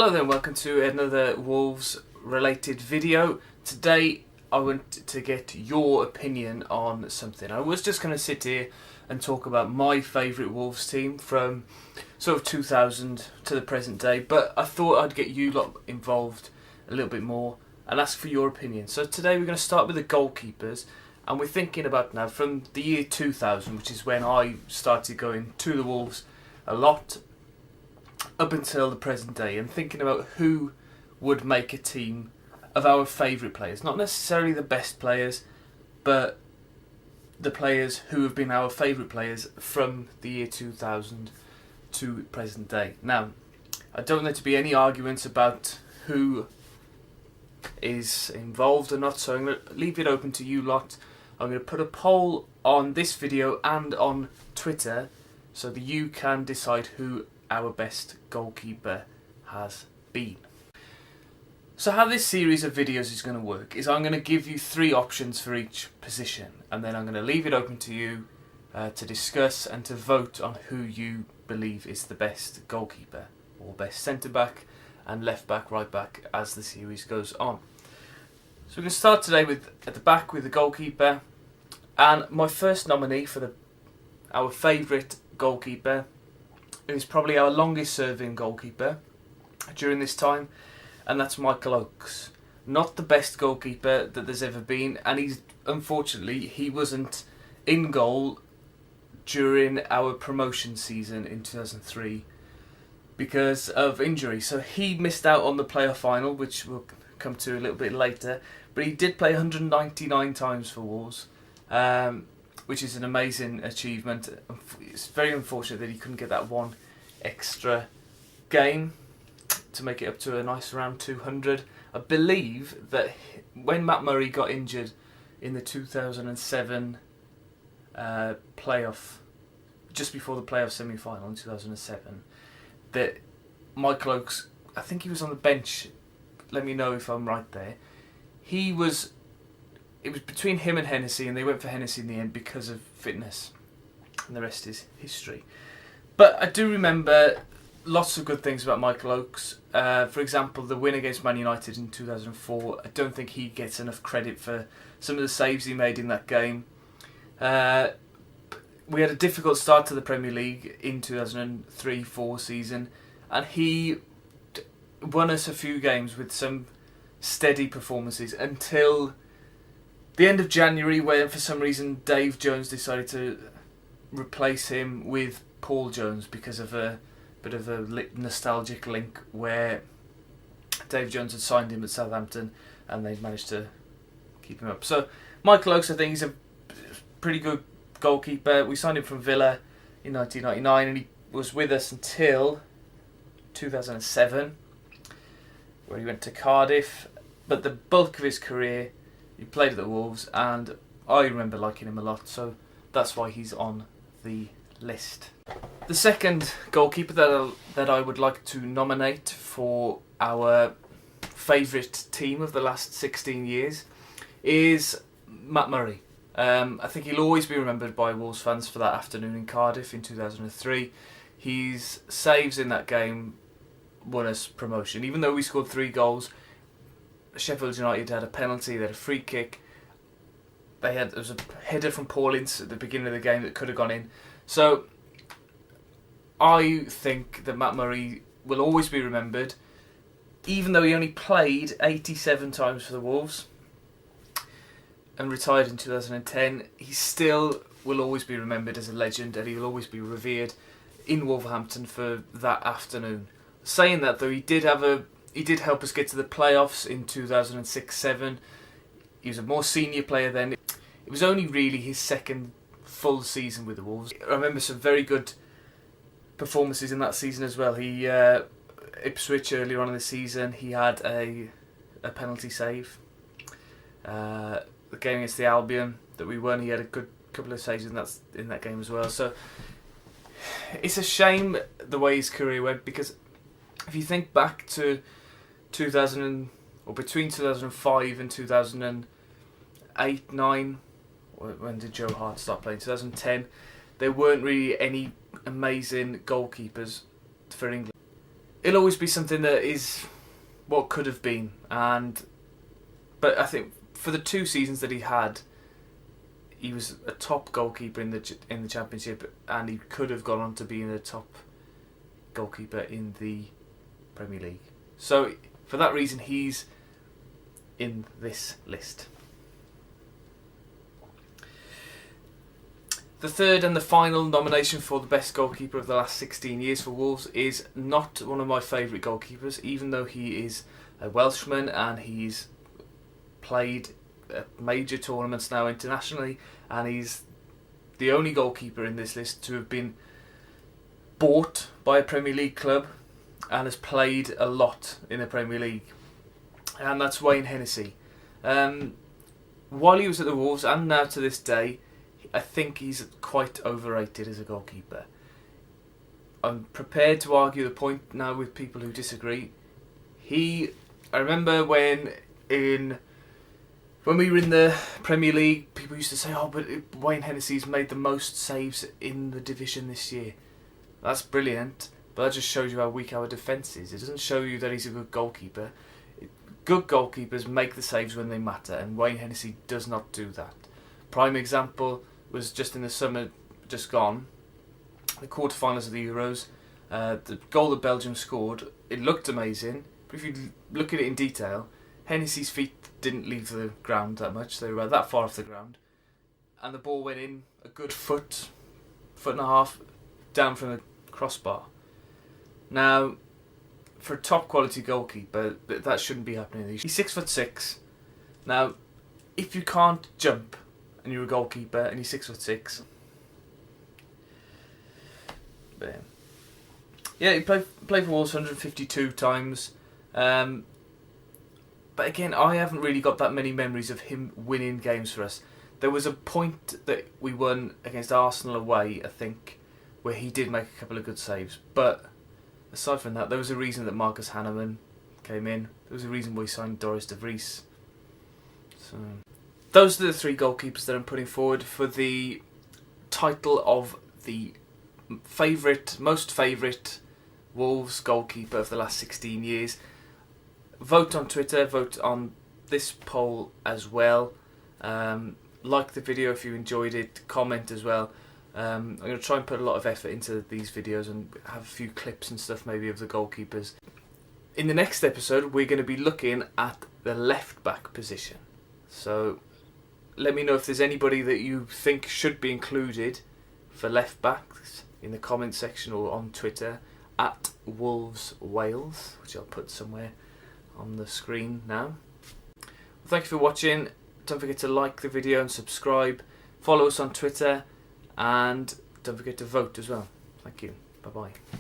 Hello there and welcome to another Wolves related video. Today I want to get your opinion on something. I was just going to sit here and talk about my favourite Wolves team from sort of 2000 to the present day, but I thought I'd get you lot involved a little bit more and ask for your opinion. So today we're going to start with the goalkeepers, and we're thinking about now from the year 2000, which is when I started going to the Wolves a lot, up until the present day, and thinking about who would make a team of our favourite players. Not necessarily the best players, but the players who have been our favourite players from the year 2000 to present day. Now, I don't want there to be any arguments about who is involved or not, so I'm going to leave it open to you lot. I'm going to put a poll on this video and on Twitter so that you can decide who our best goalkeeper has been. So how this series of videos is going to work is I'm going to give you 3 options for each position, and then I'm going to leave it open to you to discuss and to vote on who you believe is the best goalkeeper or best centre back and left back, right back as the series goes on. So we're going to start today at the back with the goalkeeper, and my first nominee for our favourite goalkeeper is probably our longest serving goalkeeper during this time, and that's Michael Oakes. Not the best goalkeeper that there's ever been, and unfortunately he wasn't in goal during our promotion season in 2003 because of injury. So he missed out on the playoff final, which we'll come to a little bit later, but he did play 199 times for Wolves, which is an amazing achievement. It's very unfortunate that he couldn't get that one extra game to make it up to a nice around 200. I believe that when Matt Murray got injured in the 2007 playoff, just before the playoff semi-final in 2007, that Michael Oakes, I think he was on the bench, let me know if I'm right there, it was between him and Hennessey, and they went for Hennessey in the end because of fitness, and the rest is history. But I do remember lots of good things about Michael Oakes. For example, the win against Man United in 2004, I don't think he gets enough credit for some of the saves he made in that game. We had a difficult start to the Premier League in 2003-04 season, and he won us a few games with some steady performances until the end of January, where for some reason Dave Jones decided to replace him with Paul Jones because of a bit of a nostalgic link where Dave Jones had signed him at Southampton and they'd managed to keep him up. So Michael Oakes, I think he's a pretty good goalkeeper. We signed him from Villa in 1999 and he was with us until 2007, where he went to Cardiff. But the bulk of his career he played at the Wolves, and I remember liking him a lot, so that's why he's on the list. The second goalkeeper that I would like to nominate for our favourite team of the last 16 years is Matt Murray. I think he'll always be remembered by Wolves fans for that afternoon in Cardiff in 2003. His saves in that game won us promotion. Even though we scored 3 goals, Sheffield United had a penalty, they had a free kick, there was a header from Paul Ince at the beginning of the game that could have gone in. So I think that Matt Murray will always be remembered, even though he only played 87 times for the Wolves and retired in 2010. He still will always be remembered as a legend, and he will always be revered in Wolverhampton for that afternoon. Saying that though, he did help us get to the playoffs in 2006-07. He was a more senior player then. It was only really his second full season with the Wolves. I remember some very good performances in that season as well. He Ipswich earlier on in the season, he had a penalty save. The game against the Albion that we won, he had a good couple of saves in that game as well. So it's a shame the way his career went, because if you think back to 2000 or between 2005 and 2008-09, when did Joe Hart start playing? 2010. There weren't really any amazing goalkeepers for England. it'll always be something that is what could have been. But I think for the 2 seasons that he had, he was a top goalkeeper in the Championship, and he could have gone on to being a top goalkeeper in the Premier League. So for that reason, he's in this list. The third and the final nomination for the best goalkeeper of the last 16 years for Wolves is not one of my favourite goalkeepers, even though he is a Welshman and he's played at major tournaments now internationally, and he's the only goalkeeper in this list to have been bought by a Premier League club and has played a lot in the Premier League, and that's Wayne Hennessey. While he was at the Wolves and now to this day, I think he's quite overrated as a goalkeeper. I'm prepared to argue the point now with people who disagree. I remember when we were in the Premier League, people used to say, "Oh, but Wayne Hennessey's made the most saves in the division this year." That's brilliant, but that just shows you how weak our defence is. It doesn't show you that he's a good goalkeeper. Good goalkeepers make the saves when they matter, and Wayne Hennessey does not do that. Prime example was just in the summer just gone, the quarterfinals of the Euros. The goal that Belgium scored, it looked amazing, but if you look at it in detail, Hennessey's feet didn't leave the ground that much. They were about that far off the ground, and the ball went in a good foot and a half down from the crossbar. Now, for a top quality goalkeeper, that shouldn't be happening. He's 6'6". Now, if you can't jump and you're a goalkeeper and you're 6'6", but yeah, he played for Wolves 152 times. But again, I haven't really got that many memories of him winning games for us. There was a point that we won against Arsenal away, I think, where he did make a couple of good saves. But aside from that, there was a reason that Marcus Hanneman came in. There was a reason why we signed Doris de Vries. So those are the 3 goalkeepers that I'm putting forward for the title of the most favourite Wolves goalkeeper of the last 16 years. Vote on Twitter, vote on this poll as well. Like the video if you enjoyed it, comment as well. I'm going to try and put a lot of effort into these videos and have a few clips and stuff maybe of the goalkeepers. In the next episode, we're going to be looking at the left back position. So let me know if there's anybody that you think should be included for left backs in the comment section or on Twitter at Wolves Wales, which I'll put somewhere on the screen now. Well, thank you for watching. Don't forget to like the video and subscribe. Follow us on Twitter, and don't forget to vote as well. Thank you. Bye bye.